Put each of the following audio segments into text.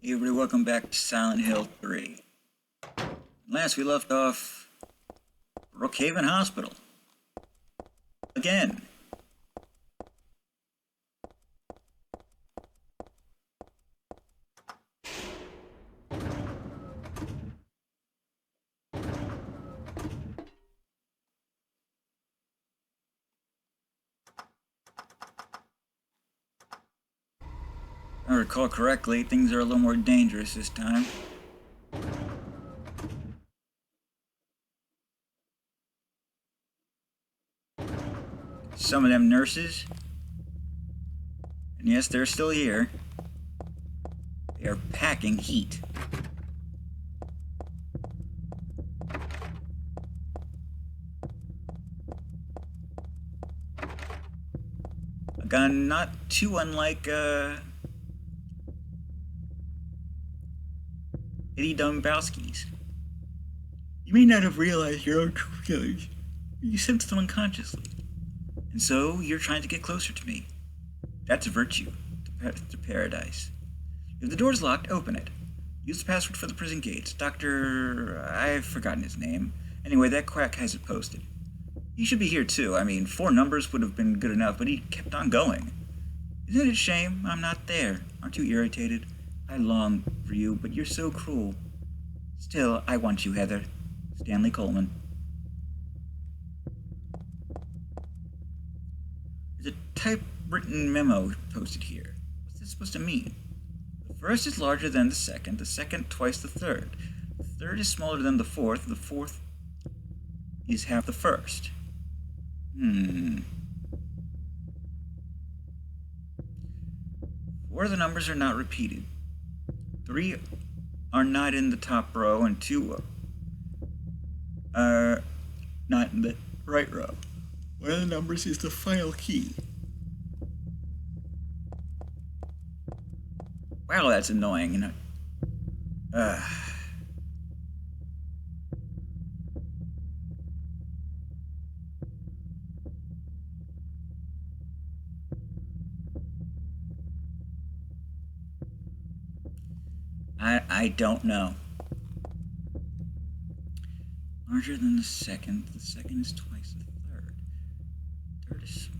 Hey everybody, welcome back to Silent Hill 3. Last we left off Brookhaven Hospital. Again. If I recall correctly, things are a little more dangerous this time. Some of them nurses, and yes, they're still here. They are packing heat. A gun not too unlike, Eddie Dombowski's. You may not have realized your own true feelings. You sensed them unconsciously. And so, you're trying to get closer to me. That's a virtue. To paradise. If the door's locked, open it. Use the password for the prison gates. I've forgotten his name. Anyway, that quack has it posted. He should be here too. I mean, 4 numbers would have been good enough, but he kept on going. Isn't it a shame I'm not there? Aren't you irritated? I long for you, but you're so cruel. Still, I want you, Heather. Stanley Coleman. There's a typewritten memo posted here. What's this supposed to mean? The first is larger than the second twice the third. The third is smaller than the fourth is half the first. 4 of the numbers are not repeated. 3 are not in the top row, and 2 are not in the right row. One of the numbers is the final key. Wow, that's annoying. I don't know. Larger than the second is twice the third. Third is small.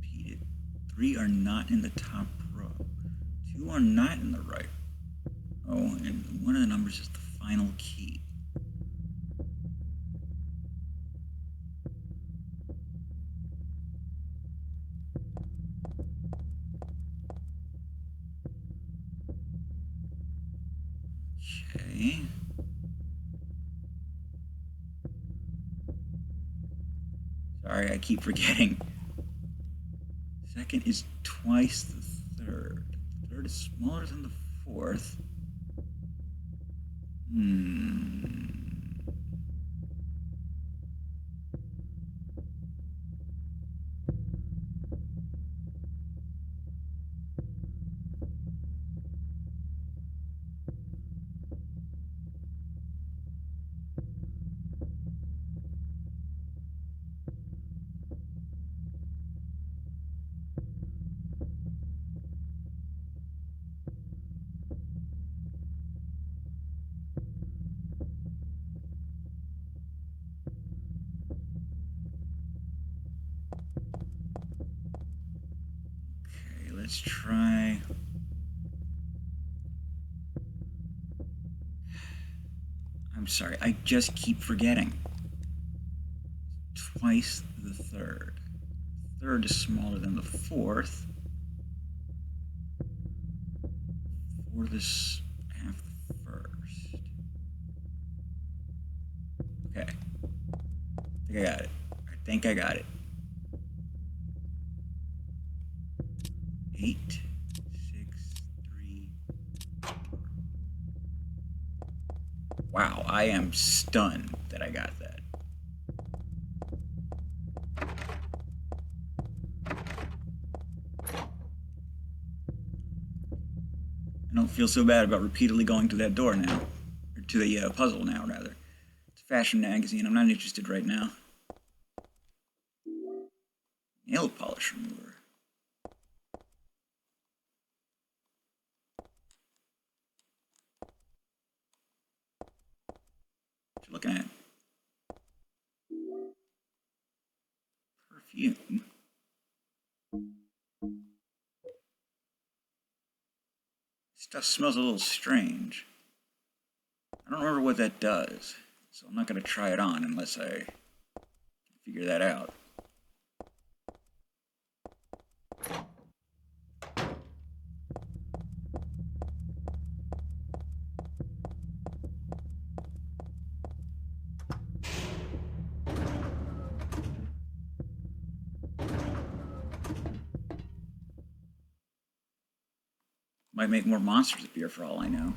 Repeated. 3 are not in the top row. 2 are not in the right. Oh, and one of the numbers is the final key. Okay. Sorry, I keep forgetting. Second is twice the third. The third is smaller than the fourth. Let's try. I'm sorry, I just keep forgetting. Twice the third. Third is smaller than the fourth. Fourth is half the first. Okay. I think I got it. 8, 6, 3, 4. Wow, I am stunned that I got that. don't feel so bad about repeatedly going to that door now. Or to the puzzle now, rather. It's a fashion magazine. I'm not interested right now. Nail polish remover. What you looking at? Perfume. Stuff smells a little strange. I don't remember what that does, so I'm not going to try it on unless I figure that out. Might make more monsters appear for all I know.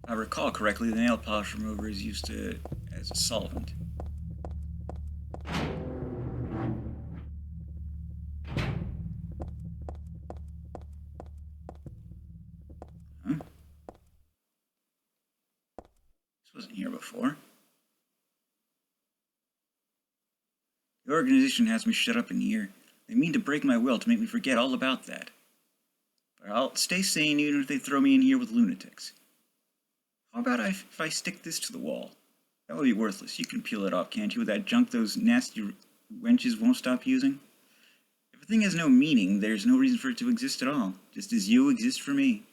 If I recall correctly, the nail polish remover is used as a solvent. Huh? This wasn't here before. The organization has me shut up in here. They mean to break my will to make me forget all about that. But I'll stay sane even if they throw me in here with lunatics. How about if I stick this to the wall? That would be worthless. You can peel it off, can't you, with that junk those nasty wenches won't stop using? If a thing has no meaning, there's no reason for it to exist at all, just as you exist for me.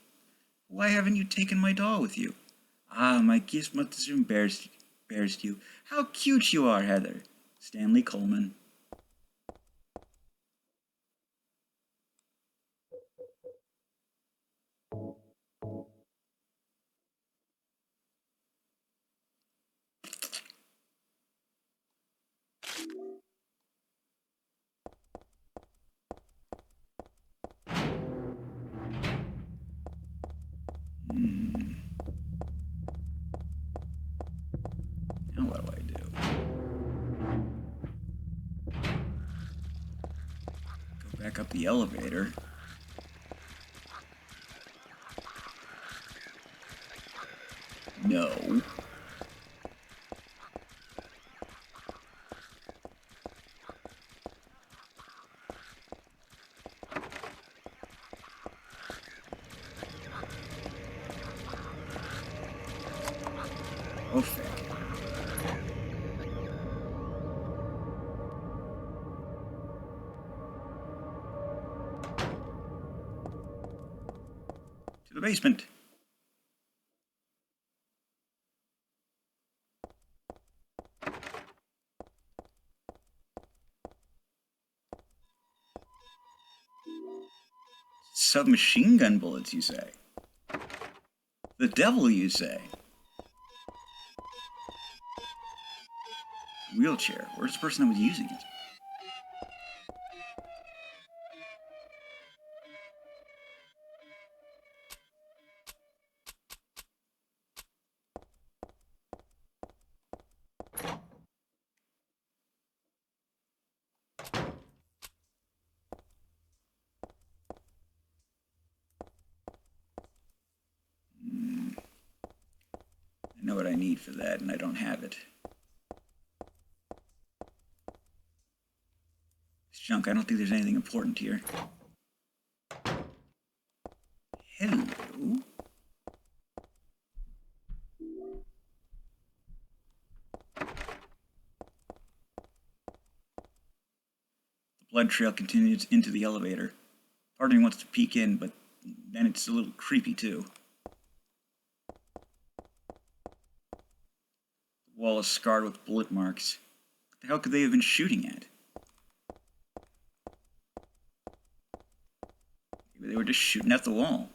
Why haven't you taken my doll with you? Ah, my gift must have embarrassed you. How cute you are, Heather. Stanley Coleman. Now what do I do? Go back up the elevator. No. Oh, fuck. To the basement. Submachine gun bullets, you say? The devil, you say? Wheelchair. Where's the person that was using it? I know what I need for that, and I don't have it. It's junk. I don't think there's anything important here. Hello? The blood trail continues into the elevator. Part of me wants to peek in, but then it's a little creepy, too. The wall is scarred with bullet marks. What the hell could they have been shooting at? Maybe they were just shooting at the wall.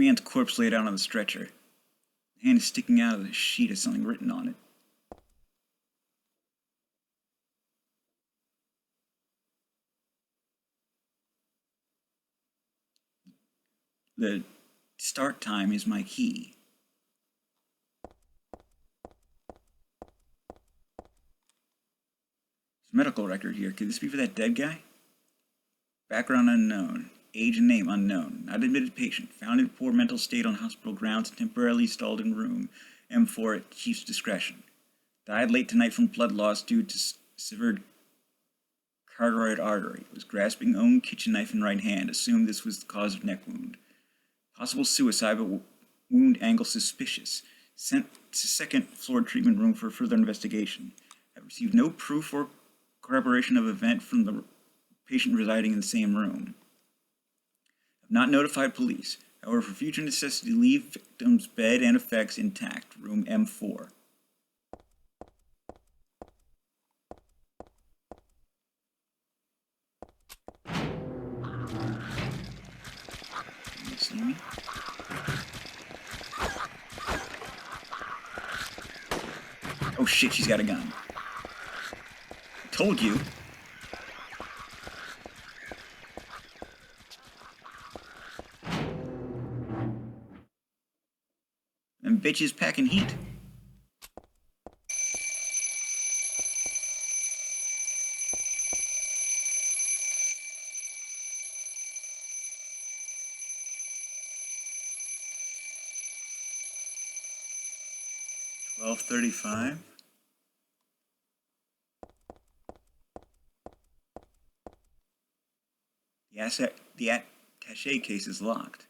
man's corpse laid out on the stretcher. The hand is sticking out of the sheet has something written on it. The start time is my key. There's a medical record here. Could this be for that dead guy? Background unknown. Age and name unknown. Not admitted patient. Found in poor mental state on hospital grounds and temporarily stalled in room M4 at chief's discretion. Died late tonight from blood loss due to severed carotid artery. Was grasping own kitchen knife in right hand. Assumed this was the cause of neck wound. Possible suicide, but wound angle suspicious. Sent to second floor treatment room for further investigation. Have received no proof or corroboration of event from the patient residing in the same room. Have not notified police. However, for future necessity, leave victim's bed and effects intact. Room M4. You see me? Oh shit, she's got a gun. I told you. Them bitches packing heat. $12.35. The attaché case is locked.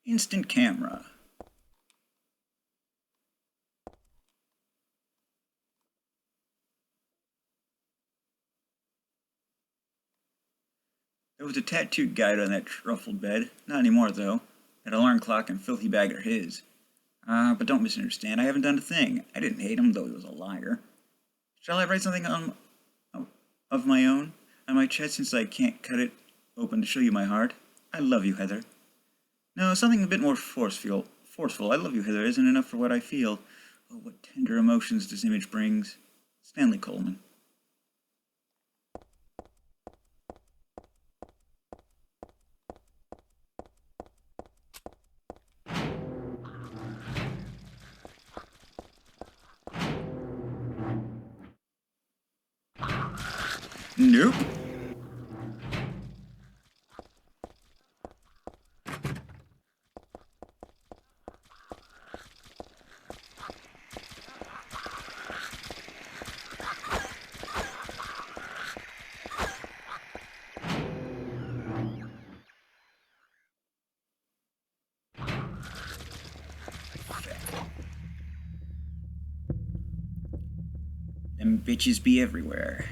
Instant camera. There was a tattooed guide on that truffled bed. Not anymore, though. That alarm clock and filthy bag are his. But don't misunderstand. I haven't done a thing. I didn't hate him, though he was a liar. Shall I write something of my own on my chest since I can't cut it open to show you my heart? I love you, Heather. No, something a bit more forceful. I love you, Heather, isn't enough for what I feel. Oh, what tender emotions this image brings. Stanley Coleman. Nope. Them bitches be everywhere.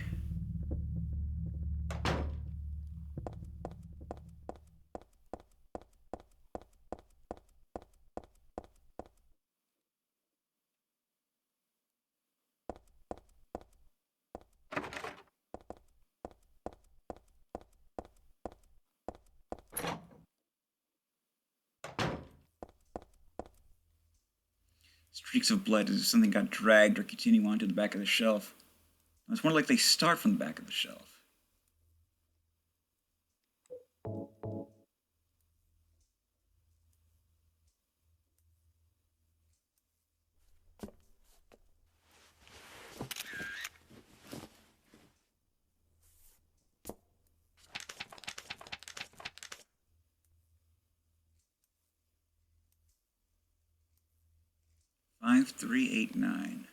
Streaks of blood as if something got dragged or continued onto the back of the shelf. It's more like they start from the back of the shelf. Five, 3, 8, 9.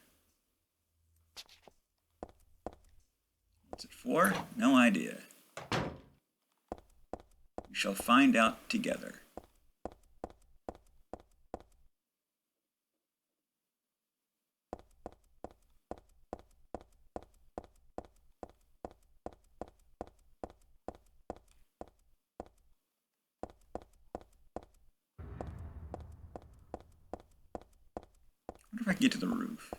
What's it for? No idea. We shall find out together. I wonder if I can get to the roof.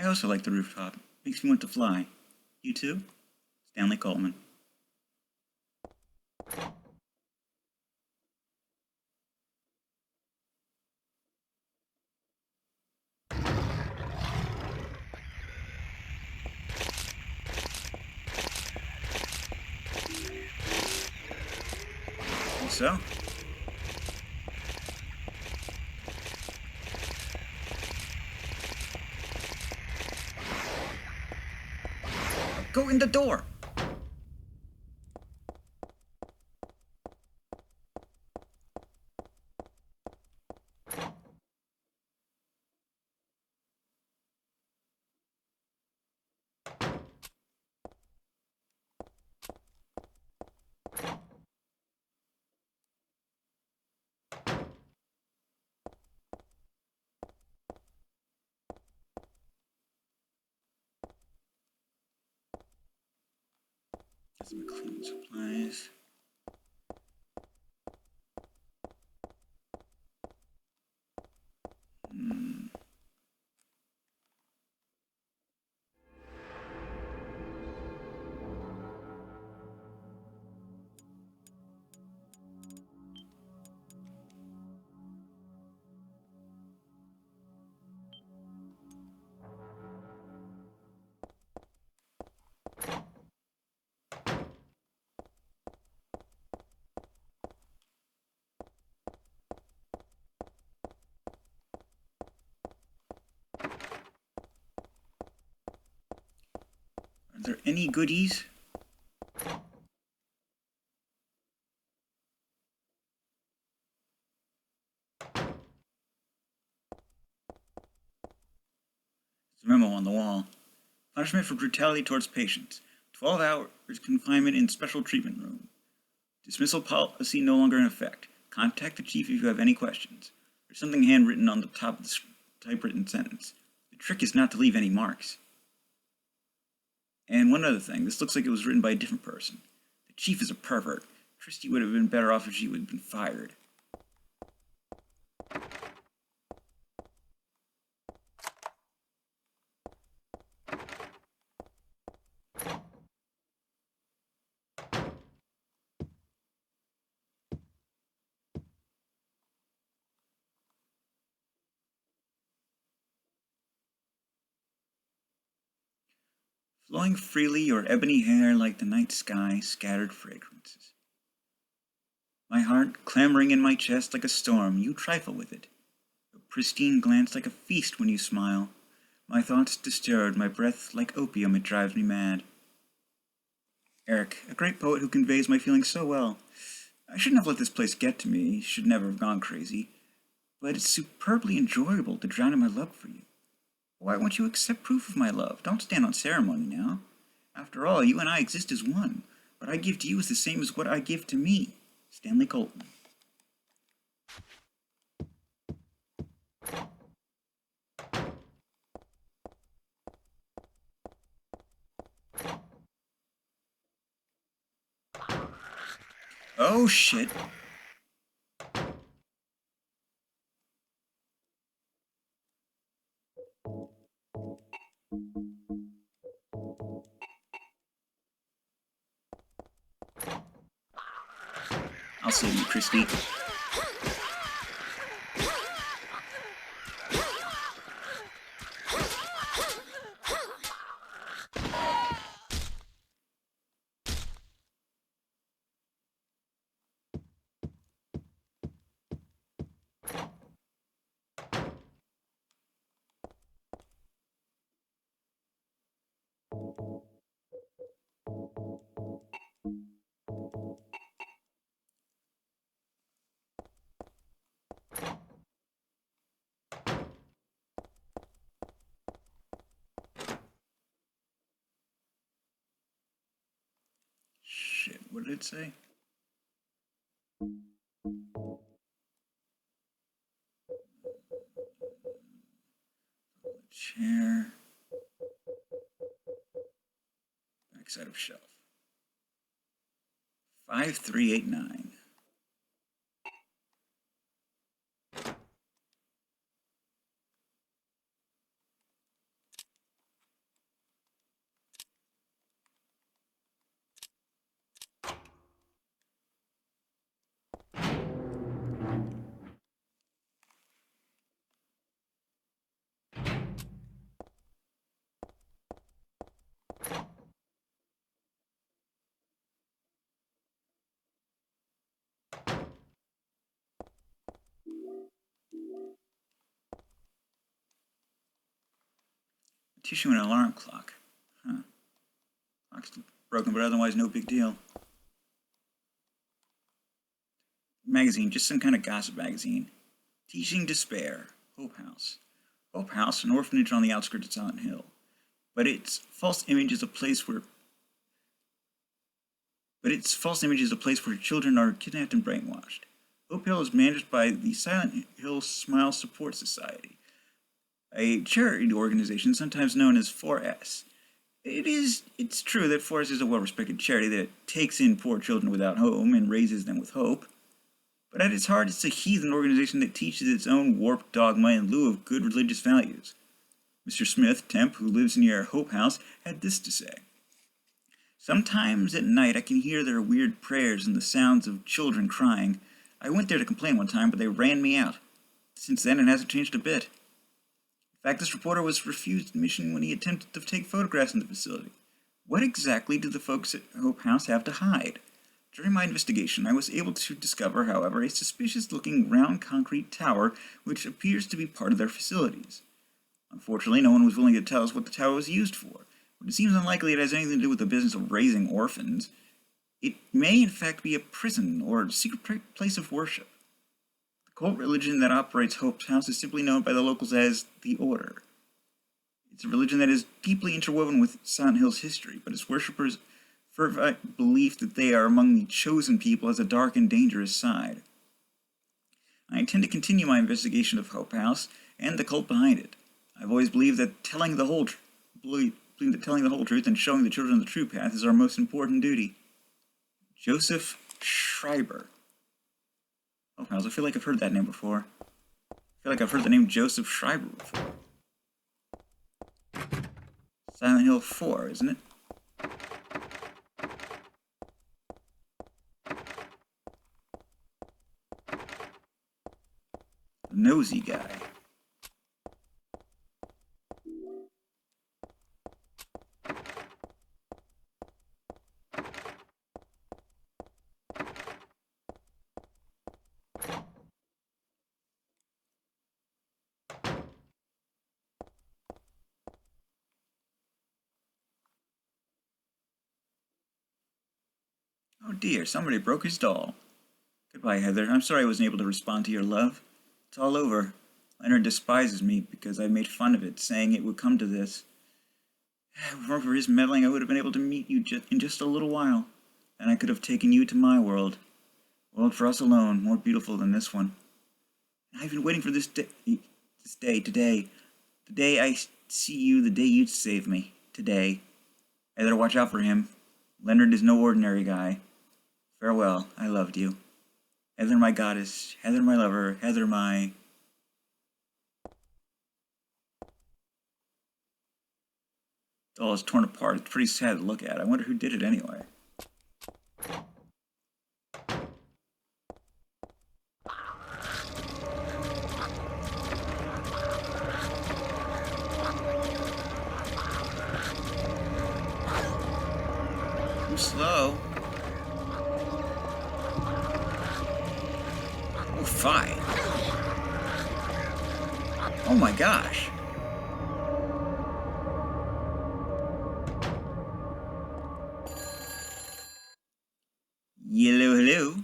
I also like the rooftop. Makes me want to fly. You too? Stanley Coleman. Think so? Go in the door! Get some cleaning supplies. Are there any goodies? There's a memo on the wall. Punishment for brutality towards patients. 12 hours confinement in special treatment room. Dismissal policy no longer in effect. Contact the chief if you have any questions. There's something handwritten on the top of the typewritten sentence. The trick is not to leave any marks. And one other thing, this looks like it was written by a different person. The chief is a pervert. Christie would have been better off if she would have been fired. Flowing freely, your ebony hair like the night sky, scattered fragrances. My heart clamoring in my chest like a storm, you trifle with it. A pristine glance like a feast when you smile. My thoughts disturbed, my breath like opium, it drives me mad. Eric, a great poet who conveys my feelings so well. I shouldn't have let this place get to me, should never have gone crazy. But it's superbly enjoyable to drown in my love for you. Why won't you accept proof of my love? Don't stand on ceremony now. After all, you and I exist as one. What I give to you is the same as what I give to me. Stanley Colton. Oh shit. I'll save you, Christie. Shit, what did it say? Chair. Backside of shelf. 5389. issue an alarm clock. Huh. Clock's broken, but otherwise no big deal. Magazine, just some kind of gossip magazine. Teaching Despair, Hope House. Hope House, an orphanage on the outskirts of Silent Hill. But its false image is a place where children are kidnapped and brainwashed. Hope Hill is managed by the Silent Hill Smile Support Society, a charity organization sometimes known as 4S. It's true that 4S is a well-respected charity that takes in poor children without home and raises them with hope. But at its heart, it's a heathen organization that teaches its own warped dogma in lieu of good religious values. Mr. Smith, temp, who lives near Hope House, had this to say. Sometimes at night I can hear their weird prayers and the sounds of children crying. I went there to complain one time, but they ran me out. Since then, it hasn't changed a bit. In fact, this reporter was refused admission when he attempted to take photographs in the facility. What exactly do the folks at Hope House have to hide? During my investigation, I was able to discover, however, a suspicious-looking round concrete tower which appears to be part of their facilities. Unfortunately, no one was willing to tell us what the tower was used for, but it seems unlikely it has anything to do with the business of raising orphans. It may, in fact, be a prison or a secret place of worship. The cult religion that operates Hope's House is simply known by the locals as the Order. It's a religion that is deeply interwoven with Silent Hill's history, but its worshippers' fervent belief that they are among the chosen people has a dark and dangerous side. I intend to continue my investigation of Hope House and the cult behind it. I've always believed that telling the whole truth and showing the children the true path is our most important duty. Joseph Schreiber. Hope House. I feel like I've heard that name before. I feel like I've heard the name Joseph Schreiber before. Silent Hill 4, isn't it? The nosy guy. Oh dear, somebody broke his doll. Goodbye, Heather. I'm sorry I wasn't able to respond to your love. It's all over. Leonard despises me because I made fun of it, saying it would come to this. If it weren't for his meddling, I would have been able to meet you in just a little while, and I could have taken you to my world. A world for us alone, more beautiful than this one. I've been waiting for this day, today. The day I see you, the day you'd save me. Today. Heather, watch out for him. Leonard is no ordinary guy. Farewell, I loved you. Heather, my goddess. Heather, my lover. Heather, my... doll is torn apart. It's pretty sad to look at. I wonder who did it anyway. Too slow. Oh, fine. Oh my gosh. Hello, hello.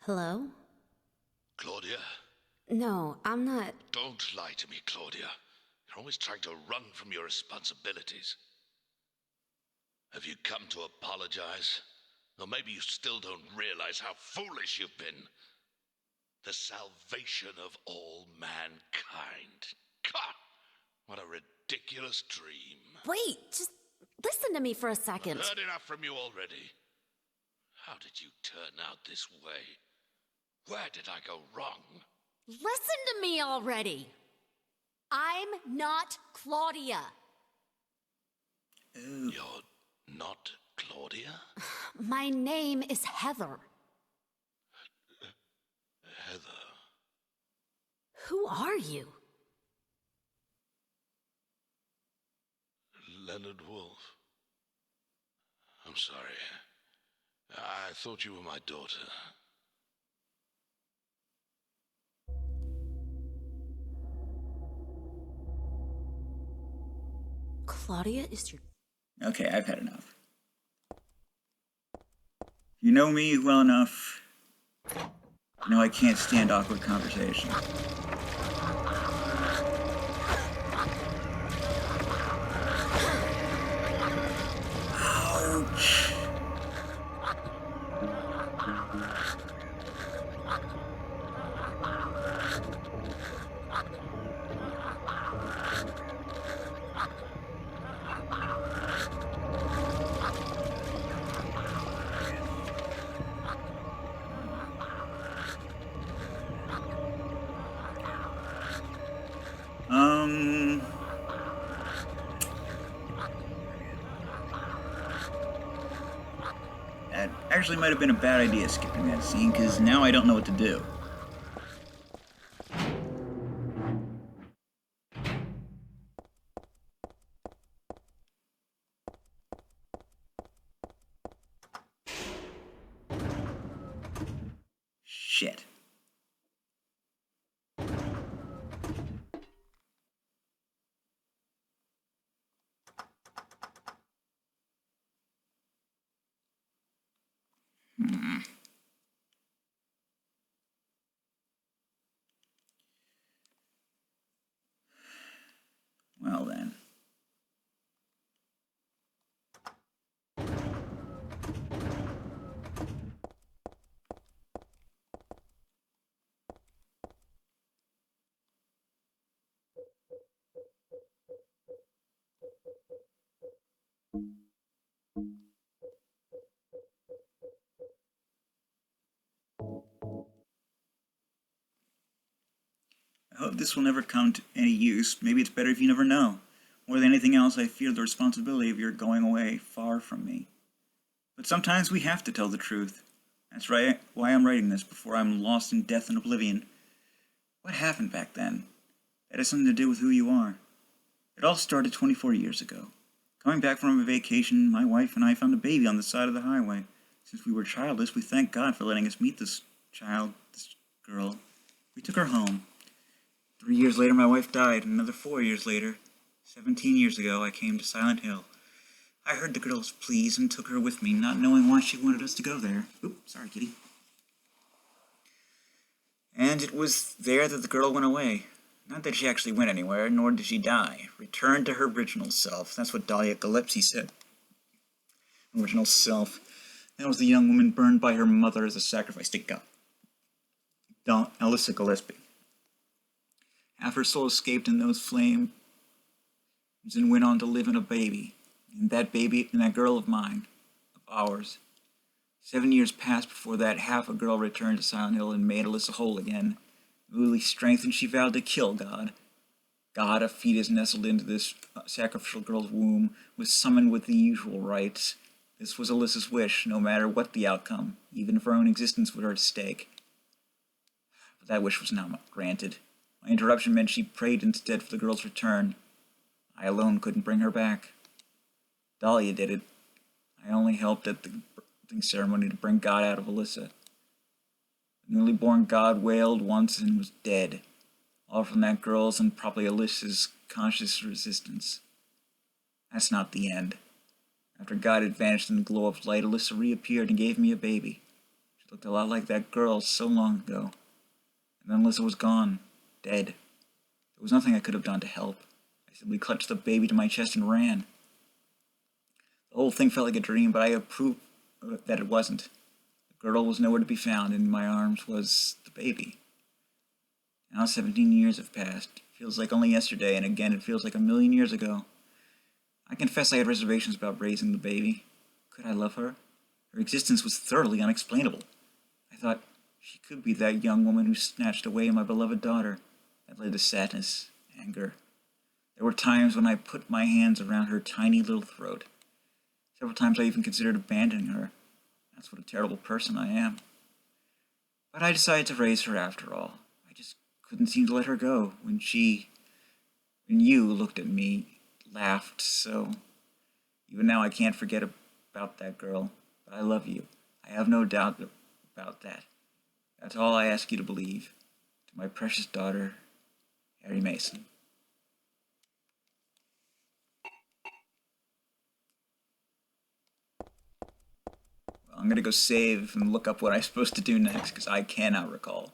Hello? Claudia? No, I'm not. Don't lie to me, Claudia. You're always trying to run from your responsibilities. Have you come to apologize? Or maybe you still don't realize how foolish you've been. The salvation of all mankind. God, what a ridiculous dream. Wait, just listen to me for a second. I've heard enough from you already. How did you turn out this way? Where did I go wrong? Listen to me already. I'm not Claudia. Oh. You're not Claudia? My name is Heather. Heather. Who are you? red-blooded wolf. I'm sorry. I thought you were my daughter. Claudia is your. Okay, I've had enough. You know me well enough. You know I can't stand awkward conversation. Ouch. That actually might have been a bad idea skipping that scene, because now I don't know what to do. Shit. Well then. I hope this will never come to any use. Maybe it's better if you never know. More than anything else, I fear the responsibility of your going away far from me. But sometimes we have to tell the truth. That's right, why I'm writing this, before I'm lost in death and oblivion. What happened back then? That has something to do with who you are. It all started 24 years ago. Coming back from a vacation, my wife and I found a baby on the side of the highway. Since we were childless, we thank God for letting us meet this girl. We took her home. 3 years later, my wife died, and another 4 years later, 17 years ago, I came to Silent Hill. I heard the girl's pleas and took her with me, not knowing why she wanted us to go there. Oops, sorry, kitty. And it was there that the girl went away. Not that she actually went anywhere, nor did she die. Returned to her original self. That's what Dahlia Gillespie said. Original self. That was the young woman burned by her mother as a sacrifice to God. Alyssa Gillespie. Half her soul escaped in those flames and went on to live in a baby. And that baby, and that girl of mine, of ours. 7 years passed before that half a girl returned to Silent Hill and made Alyssa whole again. Newly strengthened, she vowed to kill God. God, a fetus nestled into this sacrificial girl's womb, was summoned with the usual rites. This was Alyssa's wish, no matter what the outcome, even if her own existence were at stake. But that wish was not granted. My interruption meant she prayed instead for the girl's return. I alone couldn't bring her back. Dahlia did it. I only helped at the birthing ceremony to bring God out of Alyssa. The newly born God wailed once and was dead, all from that girl's and probably Alyssa's conscious resistance. That's not the end. After God had vanished in the glow of light, Alyssa reappeared and gave me a baby. She looked a lot like that girl so long ago. And then Alyssa was gone. Dead. There was nothing I could have done to help. I simply clutched the baby to my chest and ran. The whole thing felt like a dream, but I approved that it wasn't. The girl was nowhere to be found, and in my arms was the baby. Now 17 years have passed. It feels like only yesterday, and again it feels like a million years ago. I confess I had reservations about raising the baby. Could I love her? Her existence was thoroughly unexplainable. I thought she could be that young woman who snatched away my beloved daughter. That led to sadness, anger. There were times when I put my hands around her tiny little throat. Several times I even considered abandoning her. That's what a terrible person I am. But I decided to raise her after all. I just couldn't seem to let her go when you looked at me, laughed so Even now, I can't forget about that girl, but I love you. I have no doubt about that. That's all I ask you to believe. To my precious daughter, Harry Mason. Well, I'm gonna go save and look up what I'm supposed to do next, because I cannot recall.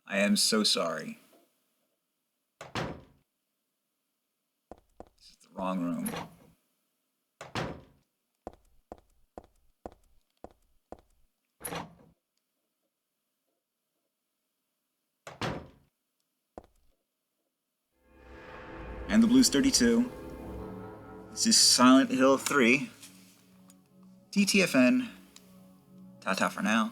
I am so sorry. This is the wrong room. And the Blues 32. This is Silent Hill 3. TTFN. Ta-ta for now.